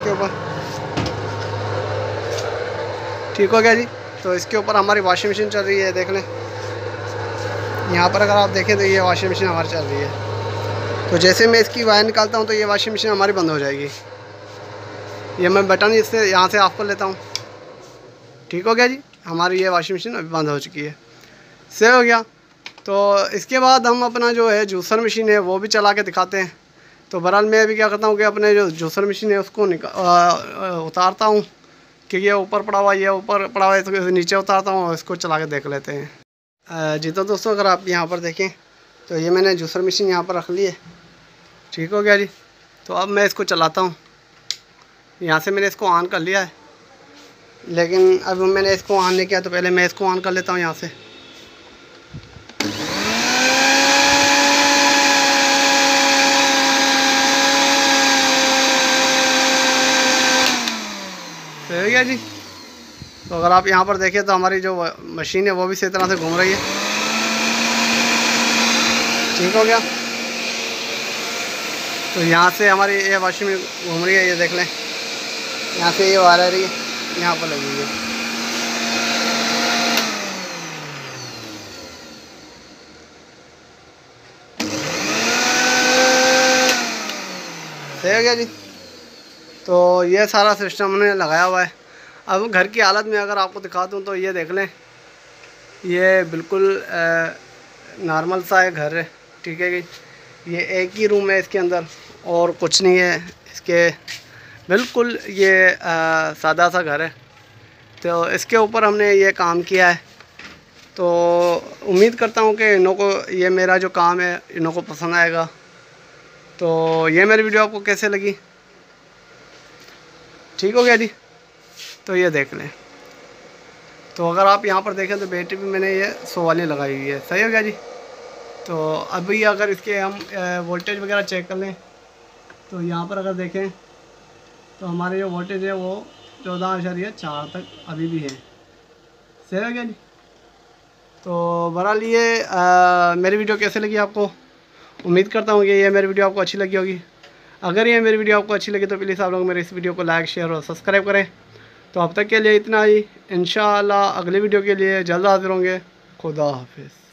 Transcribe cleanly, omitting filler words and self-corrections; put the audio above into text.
इसके ऊपर, ठीक हो गया जी। तो इसके ऊपर हमारी वॉशिंग मशीन चल रही है, देख लें यहाँ पर। अगर आप देखें तो ये वॉशिंग मशीन हमारी चल रही है। तो जैसे मैं इसकी वायर निकालता हूँ तो ये वॉशिंग मशीन हमारी बंद हो जाएगी। ये मैं बटन इससे यहाँ से ऑफ कर लेता हूँ, ठीक हो गया जी। हमारी ये वॉशिंग मशीन अभी बंद हो चुकी है, सही हो गया। तो इसके बाद हम अपना जो है जूसर मशीन है वो भी चला के दिखाते हैं। तो बहरहाल मैं अभी क्या करता हूँ कि अपने जो जूसर मशीन है उसको उतारता हूँ, कि ये ऊपर पड़ा हुआ, ये ऊपर पड़ा हुआ है, तो नीचे उतारता हूँ और इसको चला के देख लेते हैं। जी तो दोस्तों, अगर आप यहाँ पर देखें तो ये मैंने जूसर मशीन यहाँ पर रख ली है, ठीक हो गया जी। तो अब मैं इसको चलाता हूँ। यहाँ से मैंने इसको ऑन कर लिया है, लेकिन अब मैंने इसको ऑन नहीं किया, तो पहले मैं इसको ऑन कर लेता हूँ यहाँ से। सही हो गया जी। तो अगर आप यहाँ पर देखें तो हमारी जो मशीन है वो भी इसी तरह से घूम रही है, ठीक हो गया। तो यहाँ से हमारी ये वॉशिंग मशीन घूम रही है, ये देख लें। यहाँ से ये वायर आ रही है, यहाँ पर लगी हुई है। सही हो गया जी। तो ये सारा सिस्टम हमने लगाया हुआ है। अब घर की हालत में अगर आपको दिखा दूँ तो ये देख लें, ये बिल्कुल नॉर्मल सा है घर है, ठीक है कि ये एक ही रूम है इसके अंदर और कुछ नहीं है इसके, बिल्कुल ये सादा सा घर है। तो इसके ऊपर हमने ये काम किया है। तो उम्मीद करता हूँ कि इन्हों को ये मेरा जो काम है इन्हों को पसंद आएगा। तो ये मेरी वीडियो आपको कैसे लगी, ठीक हो गया जी। तो ये देख लें। तो अगर आप यहाँ पर देखें तो बैटरी भी मैंने ये 100 वाली लगाई हुई है, सही हो गया जी। तो अभी अगर इसके हम वोल्टेज वगैरह चेक कर लें तो यहाँ पर अगर देखें तो हमारे जो वोल्टेज है वो 14.4 तक अभी भी है, सही हो गया जी। तो बहरहाल ये मेरी वीडियो कैसे लगी आपको, उम्मीद करता हूँ कि ये मेरी वीडियो आपको अच्छी लगी होगी। अगर ये मेरी वीडियो आपको अच्छी लगी तो प्लीज़ आप लोग मेरे इस वीडियो को लाइक, शेयर और सब्सक्राइब करें। तो अब तक के लिए इतना ही, इंशाअल्लाह अगली वीडियो के लिए जल्द हाजिर होंगे। खुदा हाफिज़।